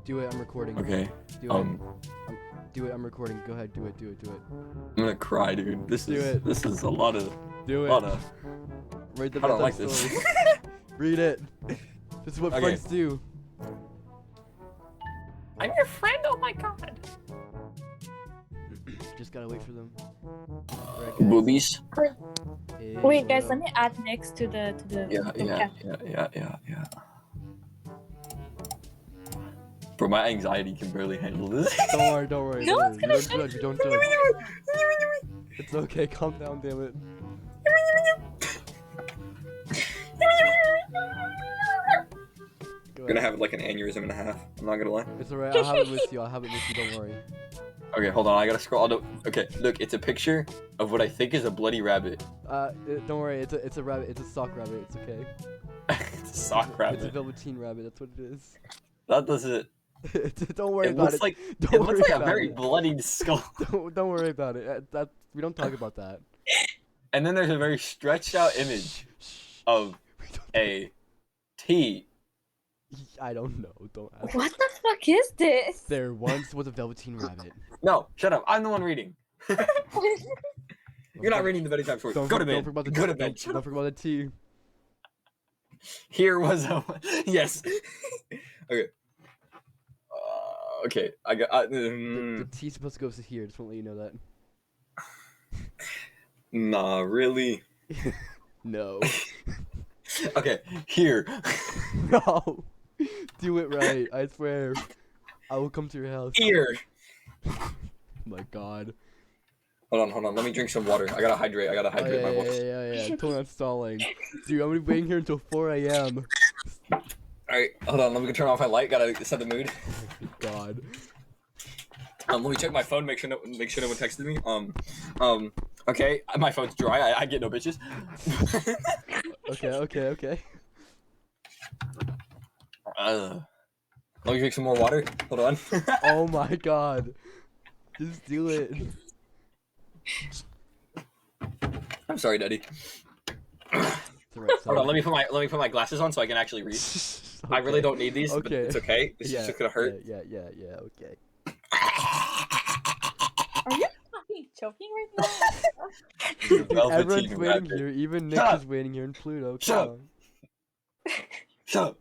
Do it. I'm recording. Okay. Do it. Do it. I'm recording. Go ahead. Do it. Do it. Do it. I'm gonna cry, dude. This Do is it. this is a lot of Do it. Read the I don't bedtime like story. this. Read it. This is what Okay. friends do. I'm your friend. Oh my god. Just gotta wait for them. Boobies. Hey, Wait, guys, what let up? me add next to the Yeah. Bro, my anxiety can barely handle this. Don't worry. No don't one's worry. gonna You don't judge. You don't judge. It's okay. Calm down, damn it. Go I'm gonna ahead. have like an aneurysm and a half. I'm not gonna lie. It's alright. I'll have it with you. I'll have it with you. Don't worry. Okay, hold on. I gotta scroll. Okay, look. It's a picture of what I think is a bloody rabbit. Don't worry. It's a rabbit. It's a sock rabbit. It's okay. It's a sock It's a rabbit. Velveteen Rabbit. That's what it is. That doesn't. Don't worry It about looks it. like Don't it worry looks like a about very it. bloodied skull. Don't worry about it. That we don't talk about that. And then there's a very stretched out image of We don't- a T. I don't know. Don't ask. What the fuck is this? There once was a Velveteen Rabbit. No, shut up. I'm the one reading. You're not reading the bedtime story. Don't Go to forget bed. about the Go to T. bed. Don't forget about the T. Here was a yes. Okay. Okay. I got. The T's supposed to go to here. Just want to let you know that. Nah, really. No. Okay. Here. No. Do it right. I swear. I will come to your house. Here. Oh my God. Hold on. Let me drink some water. I gotta hydrate. Oh, my voice. yeah. Totally not stalling. Dude, I'm gonna be waiting here until 4 a.m. Alright, hold on. Let me turn off my light. Gotta set the mood. God. Let me check my phone. Make sure no one texted me. Okay. My phone's dry. I get no bitches. Okay. Let me drink some more water. Hold on. Oh my God. Just do it. I'm sorry, Daddy. It's alright, Hold on. Let me put my glasses on so I can actually read. I really don't need these, but Okay. it's okay. It's just gonna hurt. Yeah, okay. Are you fucking choking right now? Dude, Velveteen everyone's waiting Rabbit. here. Even Nick Shut up. is waiting here in Pluto. Shut Come up. on. Shut up.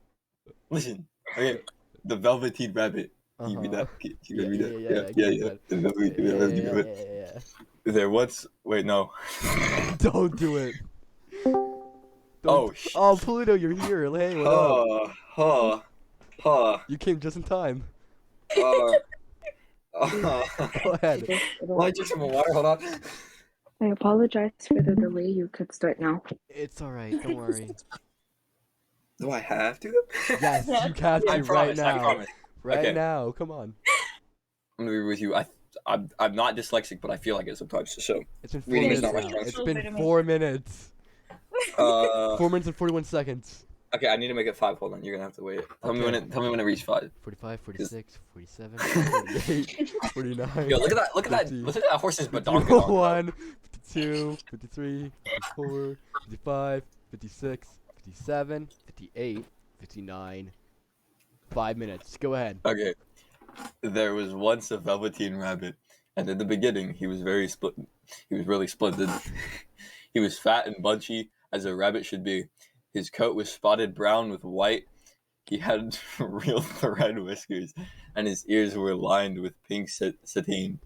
Listen. Okay. The Velveteen Rabbit. Can you read that? Can you read that? Yeah. The Velveteen Rabbit. Yeah. There once. Wait, no. Don't do it. Oh, Oh, Pluto, you're here. Hey, what up? You came just in time. Go ahead. Why drink some more water? Hold on. I apologize for the delay. You could start now. It's alright. Don't worry. Do I have to? Yes, Yes. you have to I right promise. I now. promise. Right Okay. now. Come on. I'm gonna be with you. I'm not dyslexic, but I feel like it sometimes. So, It's been 4 Reading minutes is not my now. strong It's suit. been 4 minutes. 4 minutes and 41 seconds. okay, I need to make it 5. Hold on, you're gonna have to wait. Tell me when it reaches 5. 45, 46, 47, 48, 49. Yo, look at that! 50. Look at that horse's badonkadonk. 51, 52, 53, 54, 55, 56, 57, 58, 59. 5 minutes. Go ahead. Okay. There was once a Velveteen Rabbit, and in the beginning, he was really splendid. He was fat and bunchy, as a rabbit should be. His coat was spotted brown with white. He had real thread whiskers, and his ears were lined with pink sateen.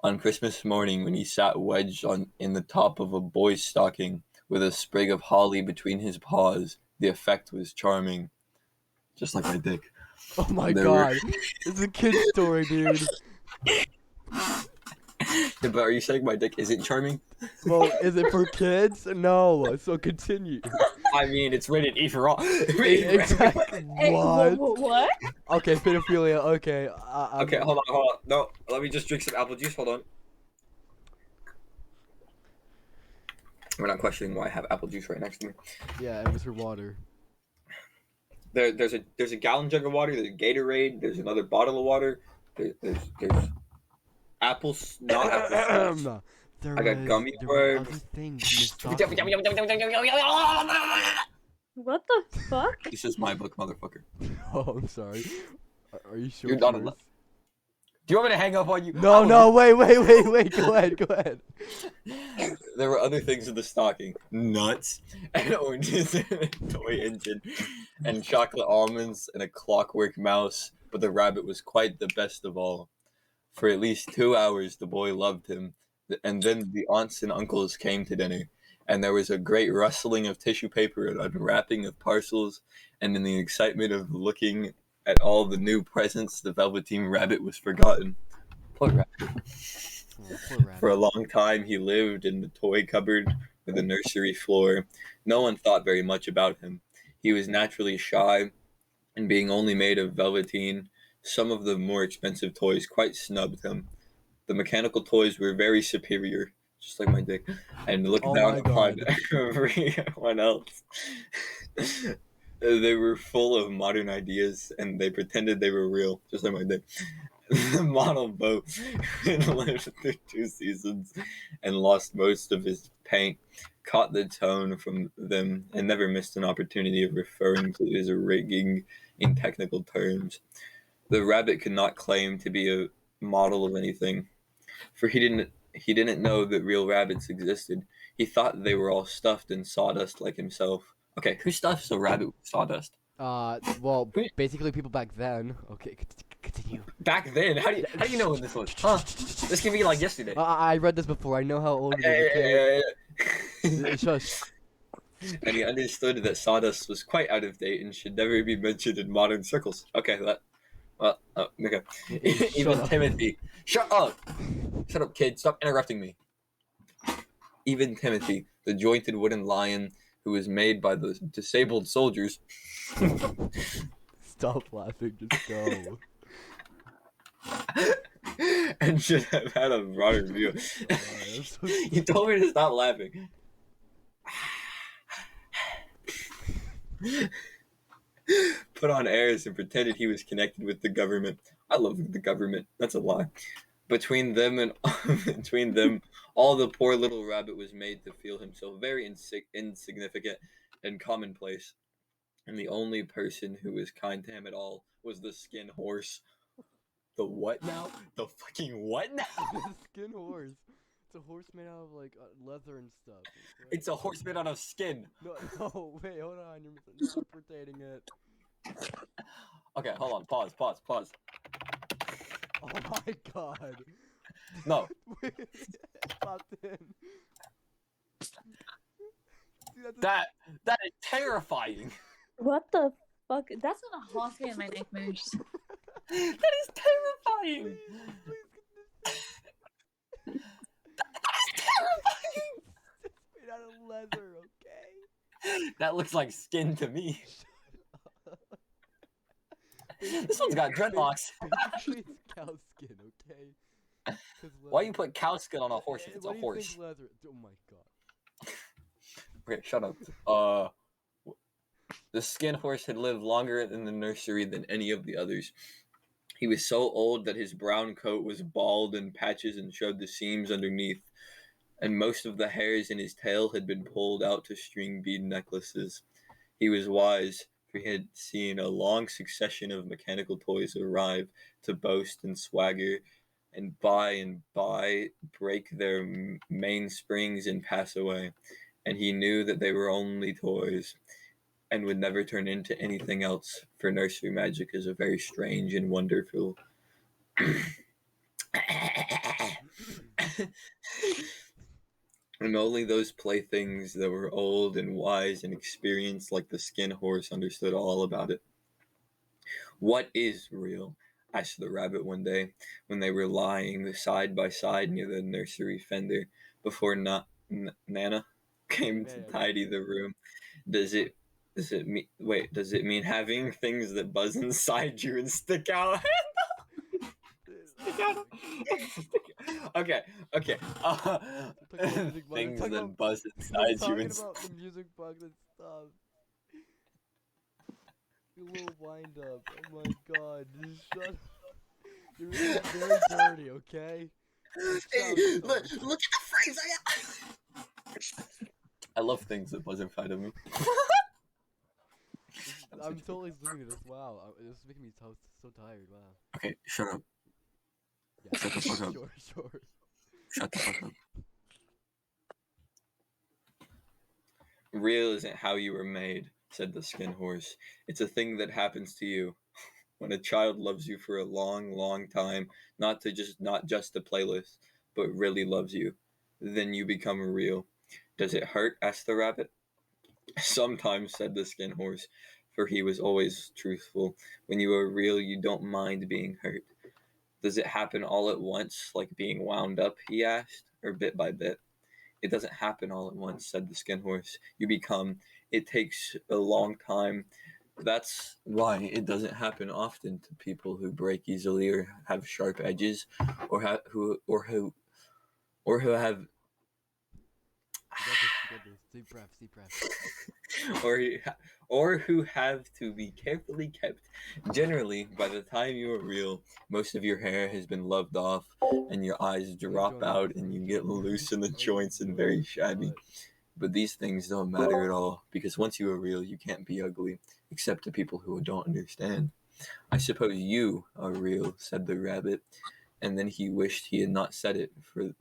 On Christmas morning, when he sat wedged in the top of a boy's stocking, with a sprig of holly between his paws, the effect was charming. Just like my dick. Oh my There God. This is a kid's story, dude. Yeah, but are you saying my dick isn't charming? Well, is it for kids? No. So continue. I mean, it's rated E for all. Exactly. Hey, What? what? Okay, pedophilia. Okay. Okay, hold on. No, let me just drink some apple juice. Hold on. We're not questioning why I have apple juice right next to me. Yeah, it was her water. There's a gallon jug of water. There's Gatorade. There's another bottle of water. There's apples, not apples. There I got was- gummy there were worms. other things in the stocking. What the fuck? This is my book, motherfucker. Oh, I'm sorry. Are you sure? You're not allowed. Do you want me to hang up on you? No, no, wait. Go ahead. There were other things in the stocking: nuts, and oranges, and a toy engine, and chocolate almonds, and a clockwork mouse. But the rabbit was quite the best of all. For at least 2 hours, the boy loved him, and then the aunts and uncles came to dinner, and there was a great rustling of tissue paper and unwrapping of parcels, and in the excitement of looking at all the new presents, the Velveteen Rabbit was forgotten. Poor rabbit. Oh, poor rabbit. For a long time, he lived in the toy cupboard or the nursery floor. No one thought very much about him. He was naturally shy, and being only made of velveteen, some of the more expensive toys quite snubbed him. The mechanical toys were very superior, just like my dick, and looked down upon everyone else. They were full of modern ideas, and they pretended they were real, just like my dick. The model boat lived through 2 seasons and lost most of his paint, caught the tone from them, and never missed an opportunity of referring to his rigging in technical terms. The rabbit could not claim to be a model of anything, for he didn't know that real rabbits existed. He thought they were all stuffed in sawdust like himself. Okay, who stuffs a rabbit with sawdust? Well, basically people back then. Okay, continue. Back then? How do you know when this was? Huh? This can be like yesterday. I read this before. I know how old it is. Okay. Shush. And he understood that sawdust was quite out of date and should never be mentioned in modern circles. Okay, okay. Even Timothy. Shut up, kid. Stop interrupting me. Even Timothy, the jointed wooden lion who was made by the disabled soldiers. Stop laughing, just go. And should have had a broader view. You told me to stop laughing. Put on airs and pretended he was connected with the government. I love the government. That's a lie. Between them, all the poor little rabbit was made to feel himself very insignificant and commonplace. And the only person who was kind to him at all was the skin horse. The what now? The fucking what now? The skin horse. It's a horse made out of like leather and stuff. Right? It's a horse made out of skin. No, wait, hold on. You're misinterpreting it. Okay, hold on. Pause. Oh my god. No. Wait, popped in. Dude, that is terrifying. What the fuck? That's gonna haunt me in my nightmares. That is terrifying. That is terrifying. It's made out of leather, okay? That looks like skin to me. This one's got dreadlocks. Basically, it's cow skin, okay? Why you put cow skin on a horse if it's a horse? Leather? Oh my god. Okay, shut up. The skin horse had lived longer in the nursery than any of the others. He was so old that his brown coat was bald in patches and showed the seams underneath, and most of the hairs in his tail had been pulled out to string bead necklaces. He was wise, for he had seen a long succession of mechanical toys arrive to boast and swagger, and by break their mainsprings and pass away, and he knew that they were only toys, and would never turn into anything else, for nursery magic is a very strange and wonderful. And only those playthings that were old and wise and experienced like the skin horse understood all about it. What is real? Asked the rabbit one day, when they were lying side by side near the nursery fender, before Nana came to tidy the room. Does it mean having things that buzz inside you and stick out? Okay. Things that buzz inside you and about the music box and stuff. You little wind up. Oh my god, just shut up. You're really very dirty, okay? Look at the phrase I got. I love things that buzz inside of me. I'm totally doing this. Wow, this is making me so tired. Wow. Okay, shut up. Yeah. Shut the fuck up. Sure. Shut the fuck up. Real isn't how you were made, said the skin horse. It's a thing that happens to you. When a child loves you for a long, long time, not just the playlist, but really loves you, then you become real. Does it hurt? Asked the rabbit. Sometimes, said the skin horse, for he was always truthful. When you are real, you don't mind being hurt. Does it happen all at once, like being wound up? He asked, or bit by bit. It doesn't happen all at once, said the skin horse. It takes a long time. That's why it doesn't happen often to people who break easily or have sharp edges, or who have You got this. Deep breath. or who have to be carefully kept. Generally, by the time you are real, most of your hair has been loved off, and your eyes drop out, and you get loose in the joints and very shabby. But these things don't matter at all, because once you are real, you can't be ugly, except to people who don't understand. I suppose you are real, said the rabbit, and then he wished he had not said it, for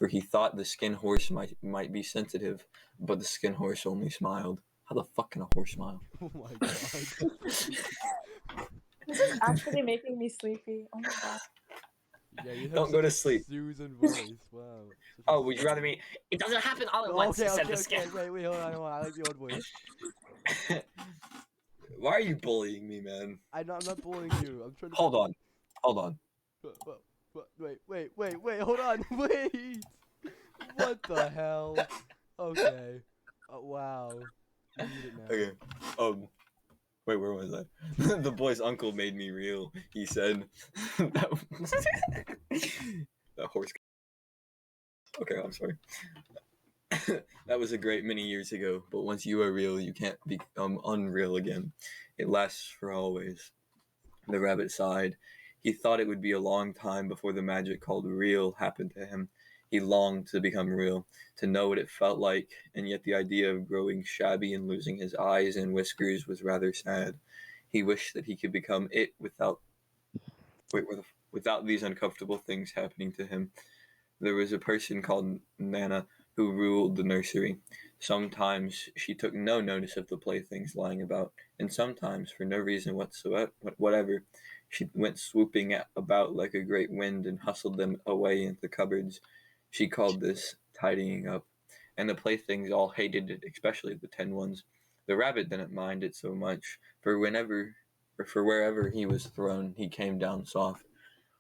he thought the skin horse might be sensitive, but the skin horse only smiled. How the fuck can a horse smile? Oh my god. This is actually making me sleepy. Oh my god. Yeah, you have Don't go to such a sleep. Susan voice. Wow. Such a Oh, would you rather soothing- me? It doesn't happen all at once, said the skin. Wait, hold on. I like the old voice. Why are you bullying me, man? I'm not bullying you. I'm trying to. Hold on. Wait, hold on. Wait. What the hell? Okay. Wow. You need it now. Okay. Wait, where was I? The boy's uncle made me real. He said that horse. Okay, I'm sorry. That was a great many years ago, but once you are real, you can't become unreal again. It lasts for always. The rabbit sighed. He thought it would be a long time before the magic called real happened to him. He longed to become real, to know what it felt like, and yet the idea of growing shabby and losing his eyes and whiskers was rather sad. He wished that he could become it without these uncomfortable things happening to him. There was a person called Nana who ruled the nursery. Sometimes she took no notice of the playthings lying about, and sometimes, for no reason whatever, she went swooping about like a great wind and hustled them away into the cupboards. She called this tidying up, and the playthings all hated it, especially the 10 ones. The rabbit didn't mind it so much, for wherever he was thrown, he came down soft.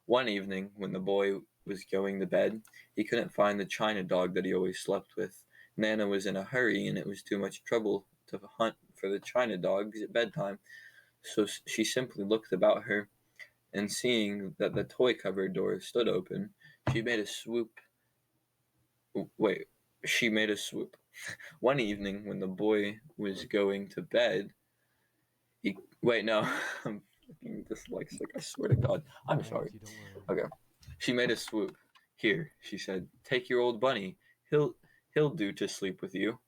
One evening, when the boy was going to bed, he couldn't find the china dog that he always slept with. Nana was in a hurry, and it was too much trouble to hunt for the china dogs at bedtime, so she simply looked about her, and seeing that the toy cupboard door stood open, she made a swoop. One evening, when the boy was going to bed, I'm fucking dyslexic, I swear to God. I'm sorry. Don't worry. Okay. She made a swoop. Here, she said, take your old bunny. He'll do to sleep with you.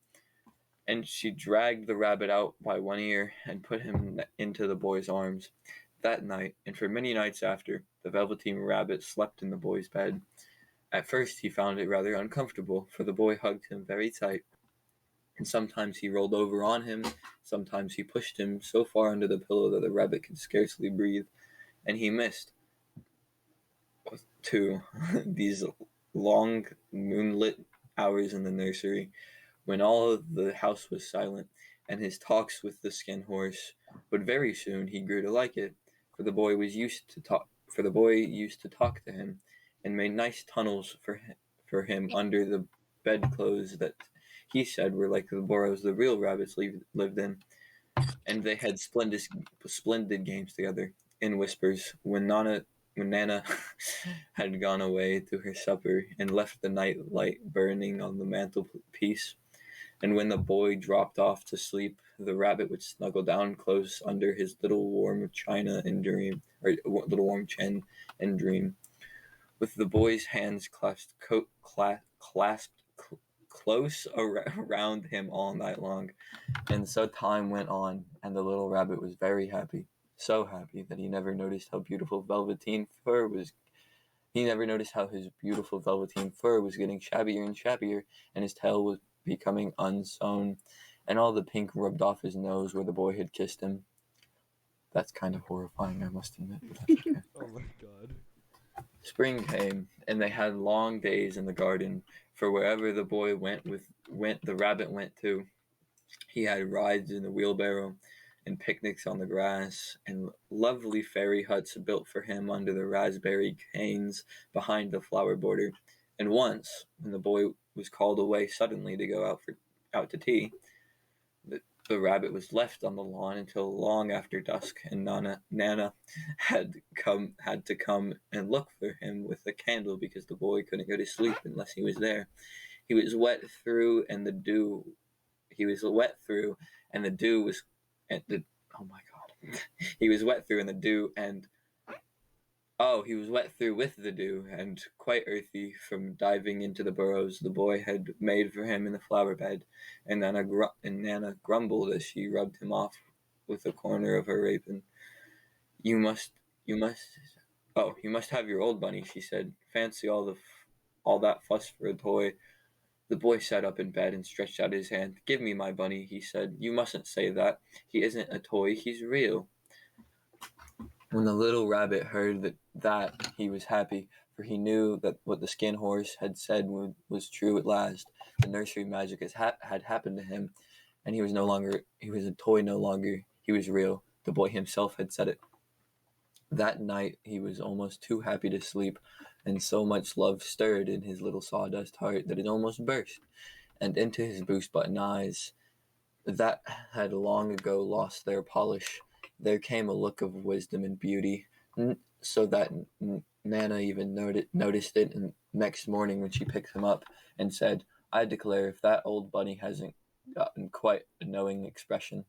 And she dragged the rabbit out by one ear and put him into the boy's arms. That night, and for many nights after, the Velveteen Rabbit slept in the boy's bed. At first, he found it rather uncomfortable, for the boy hugged him very tight. And sometimes he rolled over on him, sometimes he pushed him so far under the pillow that the rabbit could scarcely breathe, and he missed, too, these long moonlit hours in the nursery, when all of the house was silent, and his talks with the skin horse. But very soon he grew to like it, for the boy used to talk to him, and made nice tunnels for him under the bedclothes that he said were like the burrows the real rabbits lived in, and they had splendid games together. In whispers, when Nana had gone away to her supper and left the night light burning on the mantelpiece, and when the boy dropped off to sleep, the rabbit would snuggle down close under his little warm chin and dream. With the boy's hands clasped close around him all night long. And so time went on, and the little rabbit was very happy. So happy that he never noticed how beautiful velveteen fur was. He never noticed how his beautiful velveteen fur was getting shabbier and shabbier, and his tail was becoming unsewn, and all the pink rubbed off his nose where the boy had kissed him. That's kind of horrifying, I must admit, but that's okay. Oh my god. Spring came, and they had long days in the garden, for wherever the boy went, the rabbit went too. He had rides in the wheelbarrow, and picnics on the grass, and lovely fairy huts built for him under the raspberry canes behind the flower border. And once, when the boy was called away suddenly to go out to tea, the rabbit was left on the lawn until long after dusk, and Nana had to come and look for him with a candle because the boy couldn't go to sleep unless he was there. He was wet through, and the dew. He was wet through, and the dew was. Oh my god! He was wet through, and the dew, and he was wet through with the dew, and quite earthy from diving into the burrows the boy had made for him in the flower bed. And Nana grumbled as she rubbed him off with a corner of her apron. You must have your old bunny," she said. "Fancy all that fuss for a toy." The boy sat up in bed and stretched out his hand. "Give me my bunny," he said. "You mustn't say that. He isn't a toy, he's real." When the little rabbit heard that, he was happy, for he knew that what the skin horse had said was true at last. The nursery magic had happened to him, and he was a toy no longer. He was real. The boy himself had said it. That night he was almost too happy to sleep, and so much love stirred in his little sawdust heart that it almost burst, and into his boost-button eyes that had long ago lost their polish there came a look of wisdom and beauty, so that Nana even noticed it next morning when she picked him up and said, "I declare if that old bunny hasn't gotten quite a knowing expression."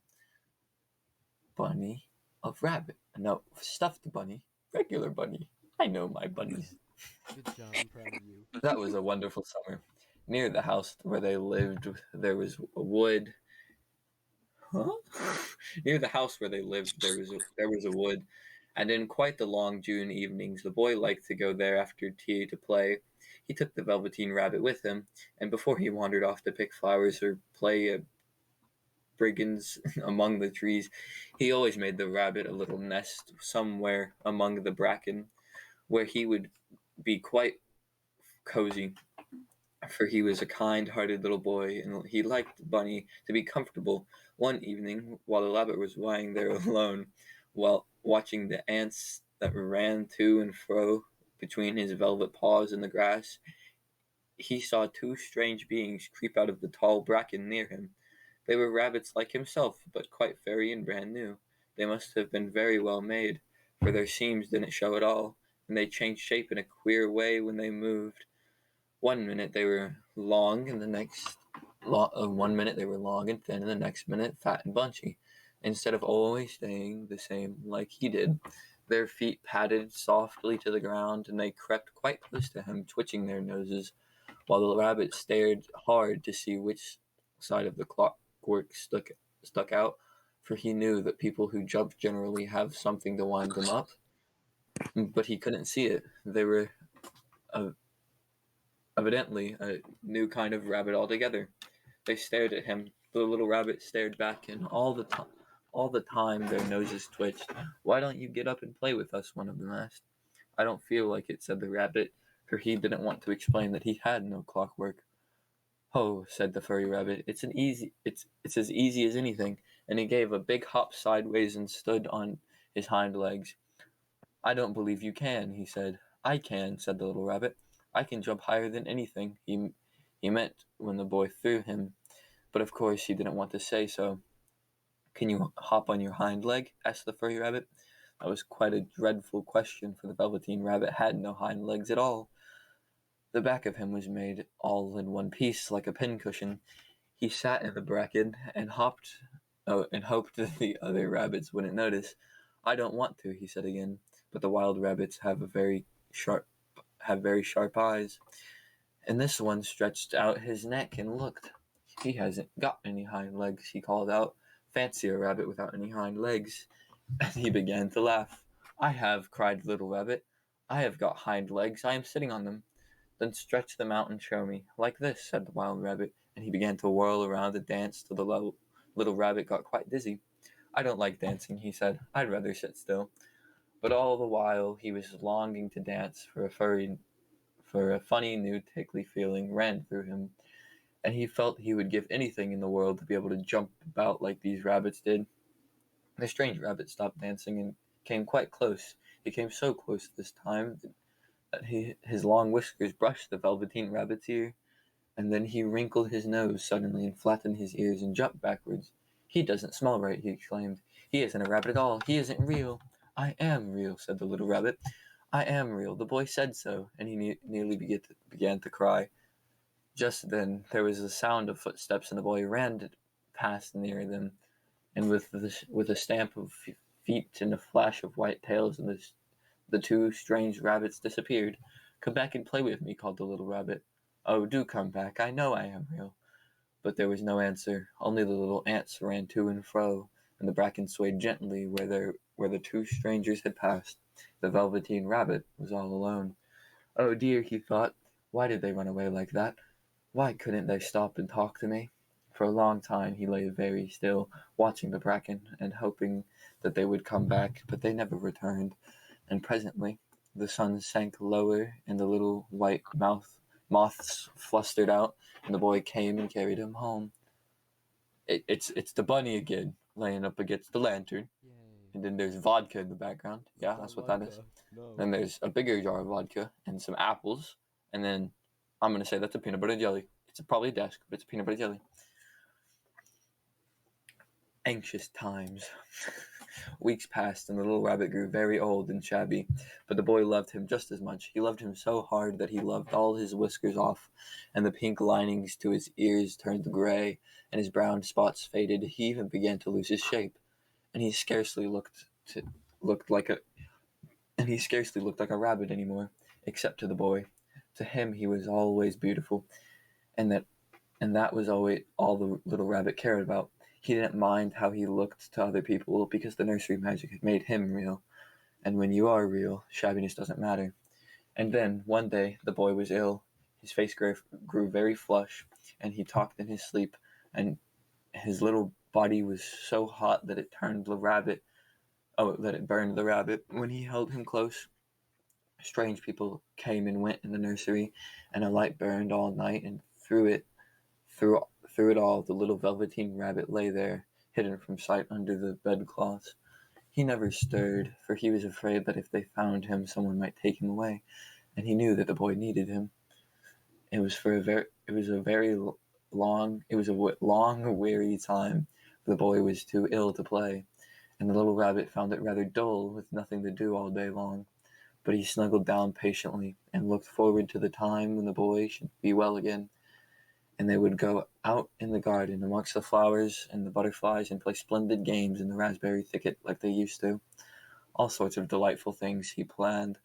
Bunny of rabbit. No, stuffed bunny. Regular bunny. I know my bunnies. Good job, I'm proud of you. That was a wonderful summer. Near the house where they lived, there was a wood. Huh? Near the house where they lived, there was a wood, and in quite the long June evenings, the boy liked to go there after tea to play. He took the Velveteen Rabbit with him, and before he wandered off to pick flowers or play at brigands among the trees, he always made the rabbit a little nest somewhere among the bracken, where he would be quite cozy. For he was a kind-hearted little boy, and he liked Bunny to be comfortable. One evening, while the rabbit was lying there alone, while watching the ants that ran to and fro between his velvet paws in the grass, he saw two strange beings creep out of the tall bracken near him. They were rabbits like himself, but quite fairy and brand new. They must have been very well made, for their seams didn't show at all, and they changed shape in a queer way when they moved. One minute they were long, and the next, 1 minute they were long and thin, and the next minute fat and bunchy. Instead of always staying the same like he did, their feet padded softly to the ground, and they crept quite close to him, twitching their noses, while the rabbit stared hard to see which side of the clockwork stuck out, for he knew that people who jump generally have something to wind them up, but he couldn't see it. They were evidently a new kind of rabbit altogether. They stared at him. The little rabbit stared back, and all the time their noses twitched. "Why don't you get up and play with us?" one of them asked. "I don't feel like it," said the rabbit, for he didn't want to explain that he had no clockwork. "Oh," said the furry rabbit, it's as easy as anything," and he gave a big hop sideways and stood on his hind legs. "I don't believe you can," he said. "I can," said the little rabbit. "I can jump higher than anything," he meant when the boy threw him, but of course he didn't want to say so. "Can you hop on your hind leg?" asked the furry rabbit. That was quite a dreadful question, for the Velveteen Rabbit had no hind legs at all. The back of him was made all in one piece, like a pincushion. He sat in the bracken and hoped that the other rabbits wouldn't notice. "I don't want to," he said again, "but the wild rabbits have very sharp eyes, and this one stretched out his neck and looked. He hasn't got any hind legs, he called out. Fancy a rabbit without any hind legs. And he began to laugh. I have, cried Little Rabbit. I have got hind legs, I am sitting on them. Then stretch them out and show me. Like this, said the wild rabbit, and he began to whirl around and dance till the little rabbit got quite dizzy. I don't like dancing, he said. I'd rather sit still. But all the while he was longing to dance, for a funny new tickly feeling ran through him, and he felt he would give anything in the world to be able to jump about like these rabbits did. The strange rabbit stopped dancing and came quite close. He came so close this time that his long whiskers brushed the Velveteen Rabbit's ear, and then he wrinkled his nose suddenly and flattened his ears and jumped backwards. He doesn't smell right, he exclaimed. He isn't a rabbit at all. He isn't real. I am real, said the little rabbit. I am real. The boy said so, and he nearly began to cry. Just then there was a sound of footsteps, and the boy ran past near them, and with a stamp of feet and a flash of white tails, and the two strange rabbits disappeared. Come back and play with me, called the little rabbit. Oh, do come back. I know I am real. But there was no answer. Only the little ants ran to and fro, and the bracken swayed gently where the two strangers had passed. The Velveteen Rabbit was all alone. Oh dear, he thought. Why did they run away like that? Why couldn't they stop and talk to me? For a long time he lay very still, watching the bracken and hoping that they would come back, but they never returned. And presently the sun sank lower, and the little white moths flustered out, and the boy came and carried him home. It's the bunny again, laying up against the lantern. Yay. And then there's vodka in the background. Yeah, Not that's what that is. vodka. No. Then there's a bigger jar of vodka and some apples. And then I'm going to say that's a peanut butter jelly. It's probably a desk, but it's peanut butter jelly. Anxious times. Weeks passed, and the little rabbit grew very old and shabby, but the boy loved him just as much. He loved him so hard that he loved all his whiskers off, and the pink linings to his ears turned gray, and his brown spots faded. He even began to lose his shape, and he scarcely looked like a rabbit anymore, except to the boy. To him he was always beautiful, and that was always all the little rabbit cared about. He didn't mind how he looked to other people because the nursery magic had made him real. And when you are real, shabbiness doesn't matter. And then, one day, the boy was ill. His face grew very flush, and he talked in his sleep, and his little body was so hot that it burned the rabbit. When he held him close, strange people came and went in the nursery, and a light burned all night, and through it all, the little Velveteen Rabbit lay there, hidden from sight under the bedclothes. He never stirred, for he was afraid that if they found him, someone might take him away, and he knew that the boy needed him. It was a long, weary time. The boy was too ill to play, and the little rabbit found it rather dull, with nothing to do all day long. But he snuggled down patiently, and looked forward to the time when the boy should be well again, and they would go out in the garden amongst the flowers and the butterflies and play splendid games in the raspberry thicket like they used to. All sorts of delightful things he planned,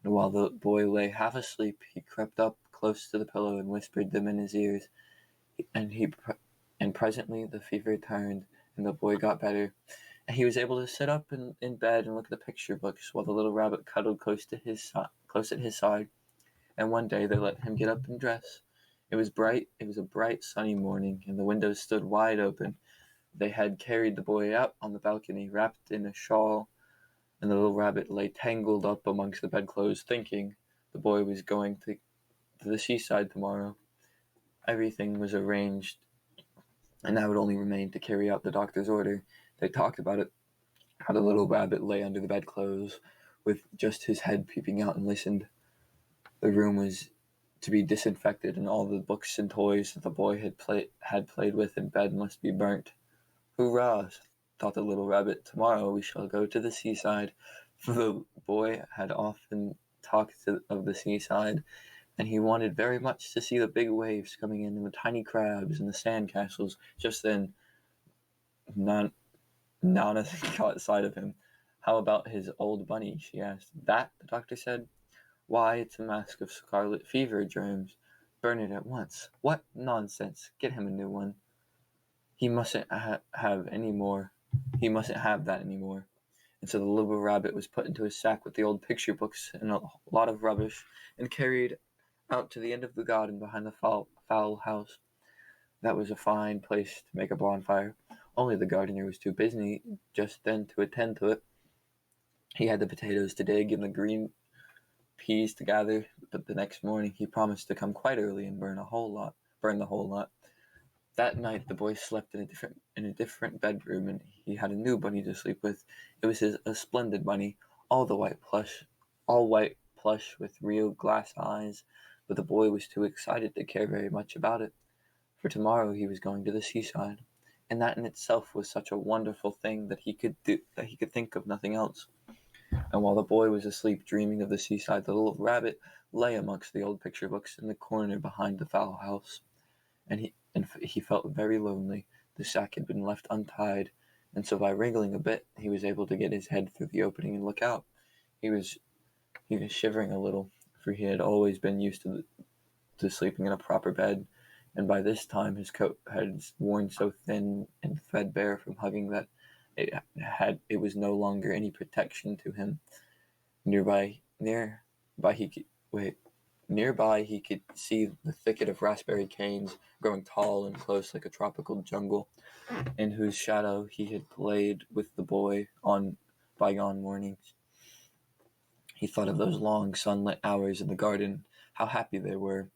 and while the boy lay half asleep, he crept up close to the pillow and whispered them in his ears. And presently the fever turned, and the boy got better, and he was able to sit up in bed and look at the picture books while the little rabbit cuddled close at his side. And one day they let him get up and dress. It was a bright, sunny morning, and the windows stood wide open. They had carried the boy out on the balcony, wrapped in a shawl, and the little rabbit lay tangled up amongst the bedclothes, thinking the boy was going to the seaside tomorrow. Everything was arranged, and now it only remained to carry out the doctor's order. They talked about it, how the little rabbit lay under the bedclothes, with just his head peeping out, and listened. The room was to be disinfected, and all the books and toys that the boy had played with in bed must be burnt. Hurrah, thought the little rabbit. Tomorrow we shall go to the seaside. For the boy had often talked of the seaside, and he wanted very much to see the big waves coming in and the tiny crabs and the sand castles. Just then, Nana caught sight of him. How about his old bunny? She asked. That, the doctor said. Why, it's a mask of scarlet fever germs. Burn it at once. What nonsense! Get him a new one. He mustn't have any more. He mustn't have that anymore. And so the little rabbit was put into a sack with the old picture books and a lot of rubbish, and carried out to the end of the garden behind the fowl house. That was a fine place to make a bonfire. Only the gardener was too busy just then to attend to it. He had the potatoes to dig and the green peas to gather, but the next morning he promised to come quite early and burn the whole lot. That night the boy slept in a different bedroom, and he had a new bunny to sleep with. It was a splendid bunny, all white plush with real glass eyes, but the boy was too excited to care very much about it, for tomorrow he was going to the seaside, and that in itself was such a wonderful thing that he could think of nothing else. And while the boy was asleep dreaming of the seaside, the little rabbit lay amongst the old picture books in the corner behind the fowl house, and he felt very lonely. The sack had been left untied, and so by wriggling a bit, he was able to get his head through the opening and look out. He was shivering a little, for he had always been used to sleeping in a proper bed, and by this time his coat had worn so thin and threadbare from hugging that it was no longer any protection to him. Nearby he could see the thicket of raspberry canes growing tall and close like a tropical jungle, in whose shadow he had played with the boy on bygone mornings. He thought of those long sunlit hours in the garden, how happy they were,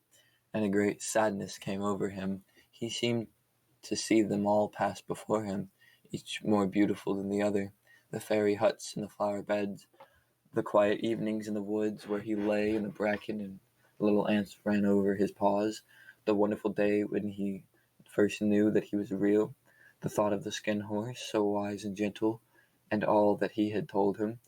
and a great sadness came over him. He seemed to see them all pass before him, each more beautiful than the other, the fairy huts and the flower beds, the quiet evenings in the woods where he lay in the bracken and little ants ran over his paws, the wonderful day when he first knew that he was real, the thought of the skin horse, so wise and gentle, and all that he had told him.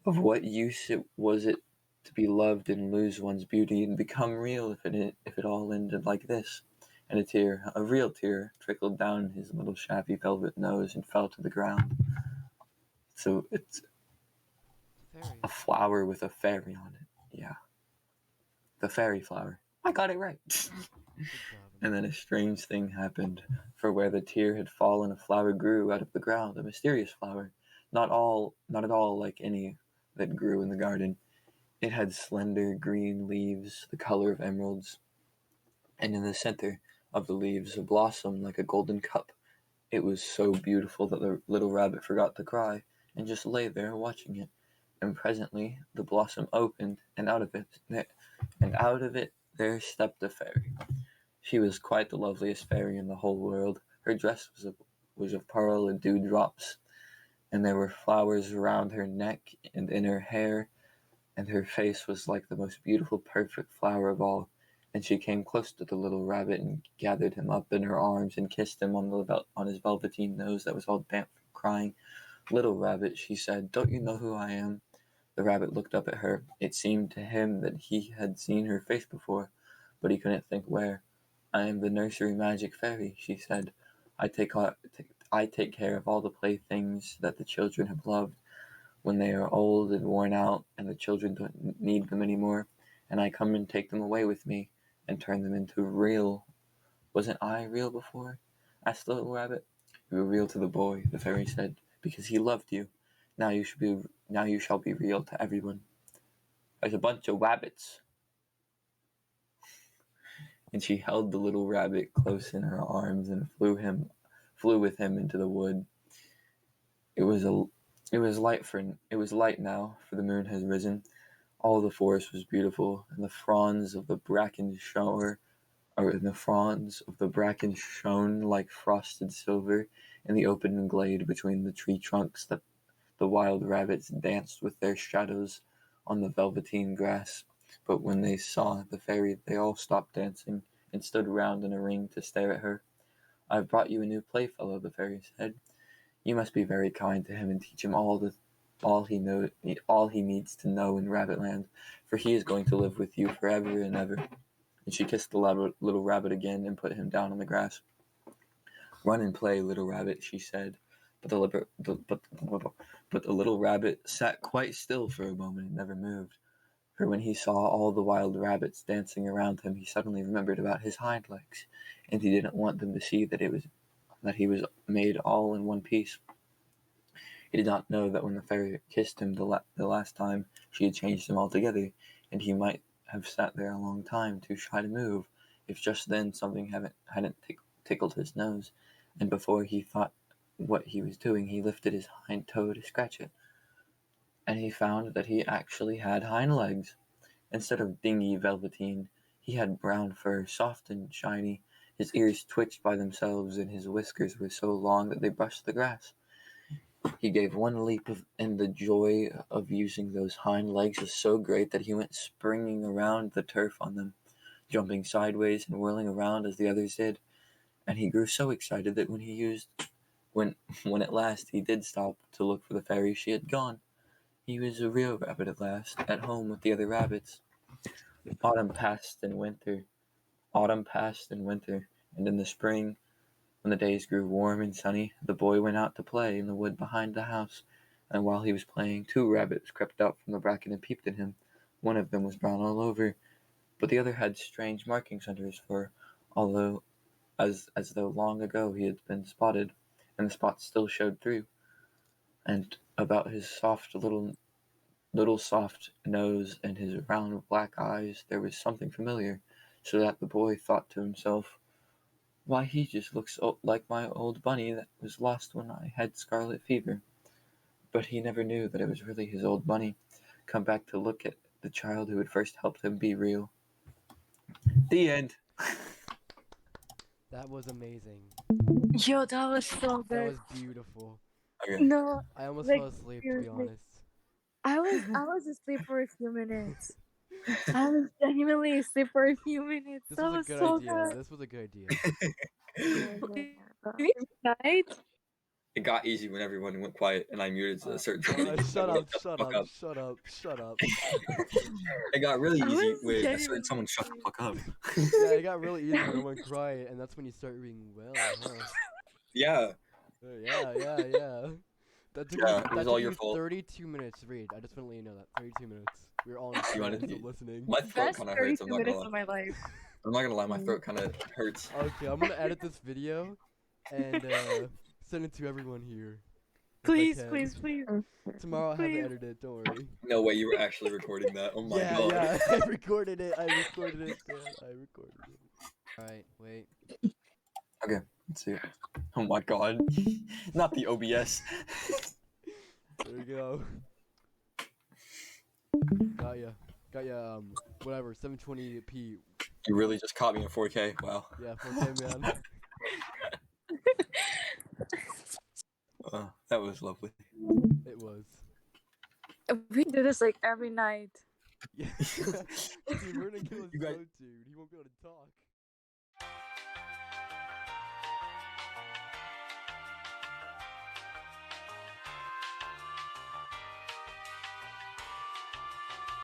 Of what use was it to be loved and lose one's beauty and become real if it all ended like this? And a real tear, trickled down his little shabby velvet nose and fell to the ground. So it's Fairy. a flower with a fairy on it. Yeah. The fairy flower. I got it right. Good job. And then a strange thing happened, for where the tear had fallen, a flower grew out of the ground, a mysterious flower, not at all like any that grew in the garden. It had slender green leaves, the color of emeralds, and in the center of the leaves a blossom like a golden cup. It was so beautiful that the little rabbit forgot to cry, and just lay there watching it. And presently the blossom opened, and out of it there stepped a fairy. She was quite the loveliest fairy in the whole world. Her dress was of pearl and dewdrops, and there were flowers around her neck and in her hair, and her face was like the most beautiful, perfect flower of all. And she came close to the little rabbit and gathered him up in her arms and kissed him on his velveteen nose that was all damp from crying. "Little rabbit," she said, "don't you know who I am?" The rabbit looked up at her. It seemed to him that he had seen her face before, but he couldn't think where. "I am the nursery magic fairy," she said. I take care of all the playthings that the children have loved when they are old and worn out and the children don't need them anymore, and I come and take them away with me and turn them into real. Wasn't I real before?" asked the little rabbit. "You were real to the boy," the fairy said, "because he loved you. Now you shall be real to everyone." "There's a bunch of rabbits." And she held the little rabbit close in her arms and flew with him into the wood. It was light now, for the moon had risen. All the forest was beautiful, and the fronds of the bracken shone like frosted silver in the open glade between the tree trunks. That the wild rabbits danced with their shadows on the velveteen grass. But when they saw the fairy, they all stopped dancing and stood round in a ring to stare at her. "I've brought you a new playfellow," the fairy said. "You must be very kind to him and teach him all he needs to know in Rabbitland, for he is going to live with you forever and ever." And she kissed the little rabbit again and put him down on the grass. "Run and play, little rabbit," she said. But the little rabbit sat quite still for a moment and never moved. For when he saw all the wild rabbits dancing around him, he suddenly remembered about his hind legs, and he didn't want them to see that he was made all in one piece. He did not know that when the fairy kissed him the last time, she had changed him altogether, and he might have sat there a long time, too shy to move, if just then something hadn't tickled his nose, and before he thought what he was doing, he lifted his hind toe to scratch it, and he found that he actually had hind legs. Instead of dingy velveteen, he had brown fur, soft and shiny. His ears twitched by themselves, and his whiskers were so long that they brushed the grass. He gave one leap, and the joy of using those hind legs was so great that he went springing around the turf on them, jumping sideways and whirling around as the others did. And he grew so excited that when at last he did stop to look for the fairy, she had gone. He was a real rabbit at last, at home with the other rabbits. Autumn passed and winter, and in the spring, when the days grew warm and sunny, the boy went out to play in the wood behind the house, and while he was playing, 2 rabbits crept out from the bracken and peeped at him. One of them was brown all over, but the other had strange markings under his fur, although as though long ago he had been spotted, and the spots still showed through. And about his little soft nose and his round black eyes there was something familiar, so that the boy thought to himself, "Why, he just looks like my old bunny that was lost when I had scarlet fever." But he never knew that it was really his old bunny, come back to look at the child who had first helped him be real. The end. That was amazing. Yo, that was so That good. was beautiful. Okay. No, I almost like, fell asleep, to be seriously. honest. I was asleep for a few minutes. I was genuinely asleep for a few minutes. This That was a was good so idea. good. This was a good idea. Every night? It got easy when everyone went quiet and I muted a certain something. Shut up, Shut the shut fuck up, shut up, shut up. It got really I easy was when a certain genuinely someone shut the fuck up. Yeah, it got really easy when I went quiet, and that's when you start being well, huh? Yeah. Yeah. That took Yeah, you, it was that all took your you fault. 32 minutes to read. I just want to let you know that. 32 minutes. We were all in You wanted silence to- and listening. My throat Best kind of hurts. 32 minutes of my life. I'm not gonna lie. My throat kind of hurts. Okay, I'm gonna edit this video and send it to everyone here. if I Please, can. please. Tomorrow I'll have it Please. edited, don't worry. No way, you were actually recording that. Oh my god. Yeah, I recorded it. Dan. I recorded it. Alright, wait. Okay, let's see. Oh my god. Not the OBS. There we go. Got ya, whatever, 720p. You really just caught me in 4K. Wow. Yeah, 4K, man. That was lovely. It was. We do this like every night. Yeah. Dude, we're gonna kill his You guys- throat, dude. He won't be able to talk.